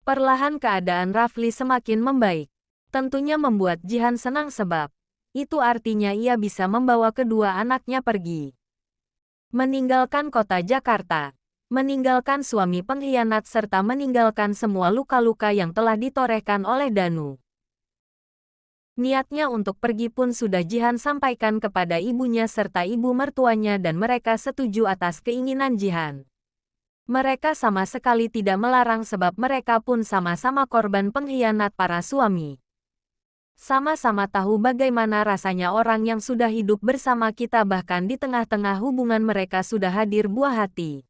Perlahan keadaan Rafli semakin membaik. Tentunya membuat Jihan senang sebab itu artinya ia bisa membawa kedua anaknya pergi. Meninggalkan kota Jakarta. Meninggalkan suami pengkhianat serta meninggalkan semua luka-luka yang telah ditorehkan oleh Danu. Niatnya untuk pergi pun sudah Jihan sampaikan kepada ibunya serta ibu mertuanya dan mereka setuju atas keinginan Jihan. Mereka sama sekali tidak melarang sebab mereka pun sama-sama korban pengkhianat para suami. Sama-sama tahu bagaimana rasanya orang yang sudah hidup bersama kita bahkan di tengah-tengah hubungan mereka sudah hadir buah hati.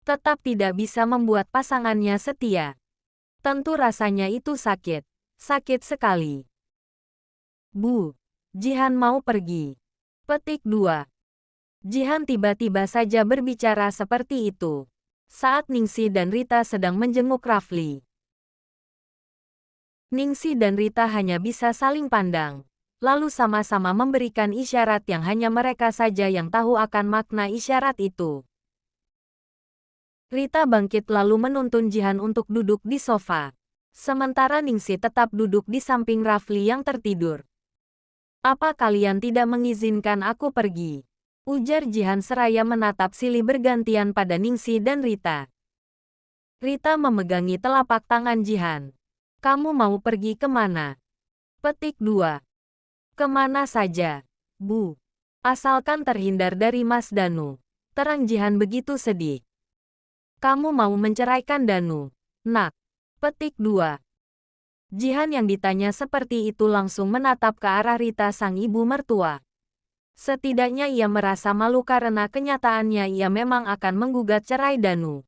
Tetap tidak bisa membuat pasangannya setia. Tentu rasanya itu sakit. Sakit sekali. Bu, Jihan mau pergi. Petik 2. Jihan tiba-tiba saja berbicara seperti itu saat Ningsi dan Rita sedang menjenguk Rafli. Ningsi dan Rita hanya bisa saling pandang, lalu sama-sama memberikan isyarat yang hanya mereka saja yang tahu akan makna isyarat itu. Rita bangkit lalu menuntun Jihan untuk duduk di sofa. Sementara Ningsi tetap duduk di samping Rafli yang tertidur. Apa kalian tidak mengizinkan aku pergi? Ujar Jihan seraya menatap silih bergantian pada Ningsi dan Rita. Rita memegangi telapak tangan Jihan. Kamu mau pergi kemana? Petik 2. Kemana saja, Bu. Asalkan terhindar dari Mas Danu. Terang Jihan begitu sedih. Kamu mau menceraikan Danu, nak? Petik 2. Jihan yang ditanya seperti itu langsung menatap ke arah Rita sang ibu mertua. Setidaknya ia merasa malu karena kenyataannya ia memang akan menggugat cerai Danu.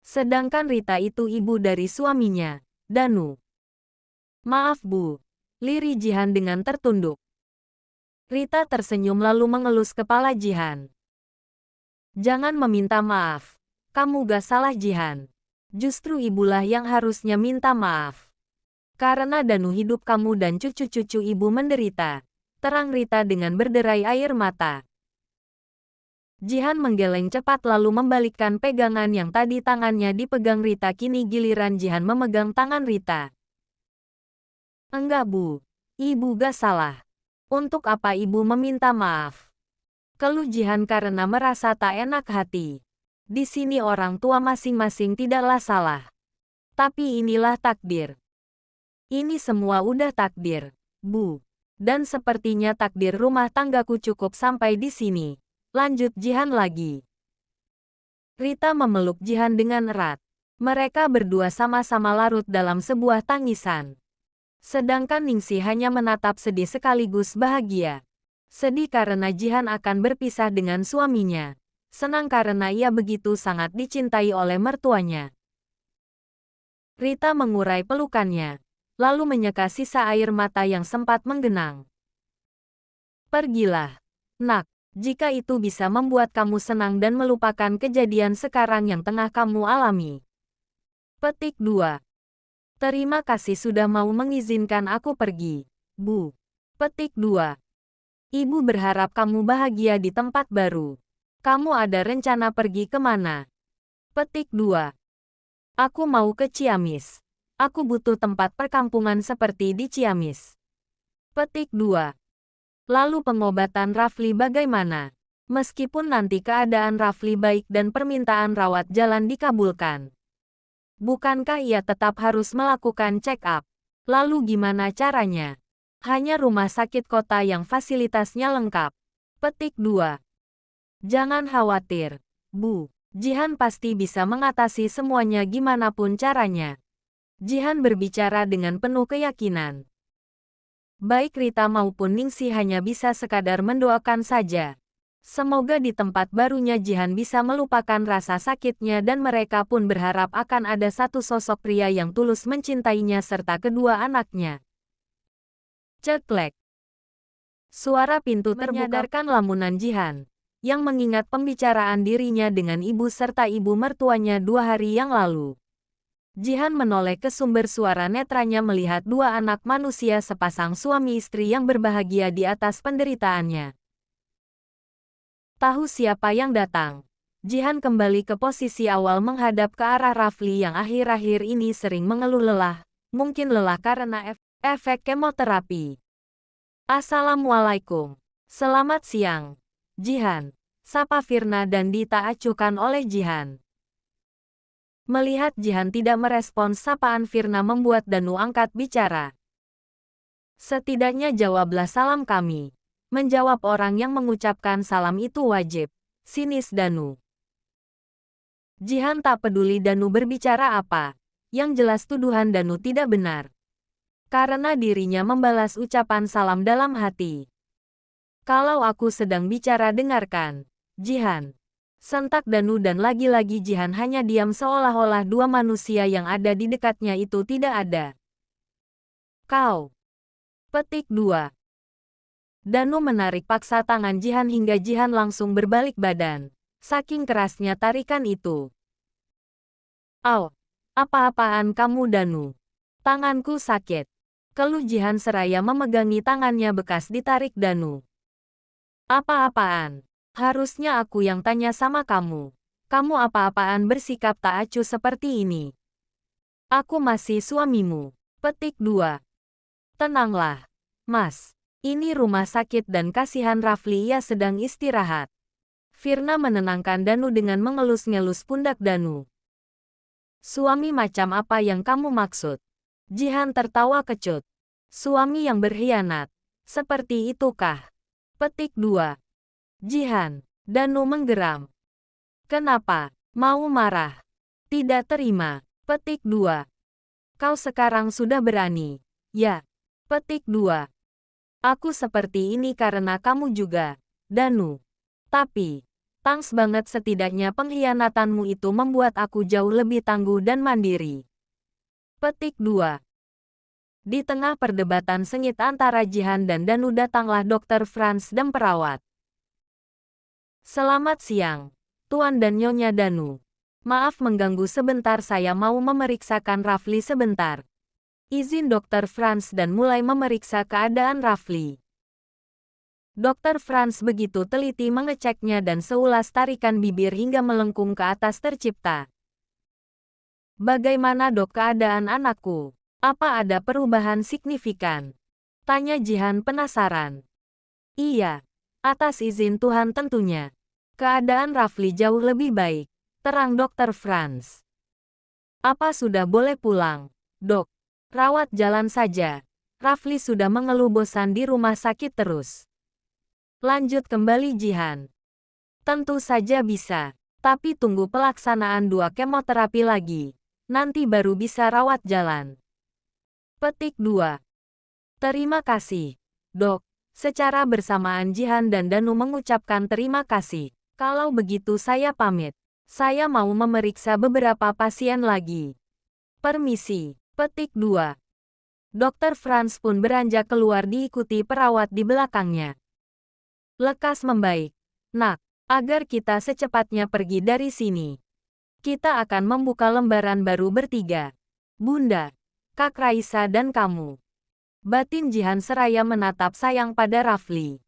Sedangkan Rita itu ibu dari suaminya, Danu. Maaf Bu, lirih Jihan dengan tertunduk. Rita tersenyum lalu mengelus kepala Jihan. Jangan meminta maaf. Kamu gak salah Jihan. Justru ibulah yang harusnya minta maaf. Karena Danu hidup kamu dan cucu-cucu ibu menderita. Terang Rita dengan berderai air mata. Jihan menggeleng cepat lalu membalikkan pegangan yang tadi tangannya dipegang Rita kini giliran Jihan memegang tangan Rita. Enggak Bu, ibu gak salah. Untuk apa ibu meminta maaf? Keluh Jihan karena merasa tak enak hati. Di sini orang tua masing-masing tidaklah salah. Tapi inilah takdir. Ini semua udah takdir, Bu. Dan sepertinya takdir rumah tanggaku cukup sampai di sini. Lanjut Jihan lagi. Rita memeluk Jihan dengan erat. Mereka berdua sama-sama larut dalam sebuah tangisan. Sedangkan Ningsi hanya menatap sedih sekaligus bahagia. Sedih karena Jihan akan berpisah dengan suaminya. Senang karena ia begitu sangat dicintai oleh mertuanya. Rita mengurai pelukannya, lalu menyeka sisa air mata yang sempat menggenang. Pergilah, nak, jika itu bisa membuat kamu senang dan melupakan kejadian sekarang yang tengah kamu alami. Petik 2. Terima kasih sudah mau mengizinkan aku pergi, Bu. Petik 2. Ibu berharap kamu bahagia di tempat baru. Kamu ada rencana pergi kemana? Petik 2. Aku mau ke Ciamis. Aku butuh tempat perkampungan seperti di Ciamis. Petik 2. Lalu pengobatan Rafli bagaimana? Meskipun nanti keadaan Rafli baik dan permintaan rawat jalan dikabulkan. Bukankah ia tetap harus melakukan check-up? Lalu gimana caranya? Hanya rumah sakit kota yang fasilitasnya lengkap. Petik 2. Jangan khawatir, Bu. Jihan pasti bisa mengatasi semuanya gimana pun caranya. Jihan berbicara dengan penuh keyakinan. Baik Rita maupun Ningsi hanya bisa sekadar mendoakan saja. Semoga di tempat barunya Jihan bisa melupakan rasa sakitnya dan mereka pun berharap akan ada satu sosok pria yang tulus mencintainya serta kedua anaknya. Ceklek. Suara pintu menyadarkan lamunan Jihan, yang mengingat pembicaraan dirinya dengan ibu serta ibu mertuanya 2 hari yang lalu. Jihan menoleh ke sumber suara netranya melihat dua anak manusia sepasang suami istri yang berbahagia di atas penderitaannya. Tahu siapa yang datang? Jihan kembali ke posisi awal menghadap ke arah Rafli yang akhir-akhir ini sering mengeluh lelah, mungkin lelah karena efek kemoterapi. Assalamualaikum. Selamat siang, Jihan. Sapa Firna dan Dita acuhkan oleh Jihan. Melihat Jihan tidak merespons sapaan Firna membuat Danu angkat bicara. Setidaknya jawablah salam kami. Menjawab orang yang mengucapkan salam itu wajib. Sinis Danu. Jihan tak peduli Danu berbicara apa. Yang jelas tuduhan Danu tidak benar. Karena dirinya membalas ucapan salam dalam hati. Kalau aku sedang bicara dengarkan, Jihan. Sentak Danu dan lagi-lagi Jihan hanya diam seolah-olah dua manusia yang ada di dekatnya itu tidak ada. Kau. Petik 2. Danu menarik paksa tangan Jihan hingga Jihan langsung berbalik badan. Saking kerasnya tarikan itu. Au. Apa-apaan kamu Danu? Tanganku sakit. Keluh Jihan seraya memegangi tangannya bekas ditarik Danu. Apa-apaan? Harusnya aku yang tanya sama kamu. Kamu apa-apaan bersikap tak acuh seperti ini? Aku masih suamimu. Petik 2. Tenanglah, Mas. Ini rumah sakit dan kasihan Rafli ia sedang istirahat. Firna menenangkan Danu dengan mengelus-ngelus pundak Danu. Suami macam apa yang kamu maksud? Jihan tertawa kecut. Suami yang berkhianat. Seperti itukah? Petik 2. Jihan. Danu menggeram. Kenapa? Mau marah? Tidak terima. Petik 2. Kau sekarang sudah berani. Ya. Petik 2. Aku seperti ini karena kamu juga, Danu. Tapi, thanks banget setidaknya pengkhianatanmu itu membuat aku jauh lebih tangguh dan mandiri. Petik 2. Di tengah perdebatan sengit antara Jihan dan Danu datanglah Dr. Franz dan perawat. Selamat siang, Tuan dan Nyonya Danu. Maaf mengganggu sebentar, saya mau memeriksakan Rafli sebentar. Izin Dr. Franz dan mulai memeriksa keadaan Rafli. Dr. Franz begitu teliti mengeceknya dan seulas tarikan bibir hingga melengkung ke atas tercipta. Bagaimana dok keadaan anakku? Apa ada perubahan signifikan? Tanya Jihan penasaran. Iya. Atas izin Tuhan tentunya. Keadaan Rafli jauh lebih baik, terang Dr. Franz. Apa sudah boleh pulang, dok? Rawat jalan saja. Rafli sudah mengeluh bosan di rumah sakit terus. Lanjut kembali Jihan. Tentu saja bisa, tapi tunggu pelaksanaan 2 kemoterapi lagi. Nanti baru bisa rawat jalan. Petik 2. Terima kasih, dok. Secara bersamaan Jihan dan Danu mengucapkan terima kasih. Kalau begitu saya pamit. Saya mau memeriksa beberapa pasien lagi. Permisi. Petik 2. Dr. Franz pun beranjak keluar diikuti perawat di belakangnya. Lekas membaik, nak, agar kita secepatnya pergi dari sini. Kita akan membuka lembaran baru bertiga. Bunda, Kak Raisa dan kamu. Batin Jihan seraya menatap sayang pada Rafli.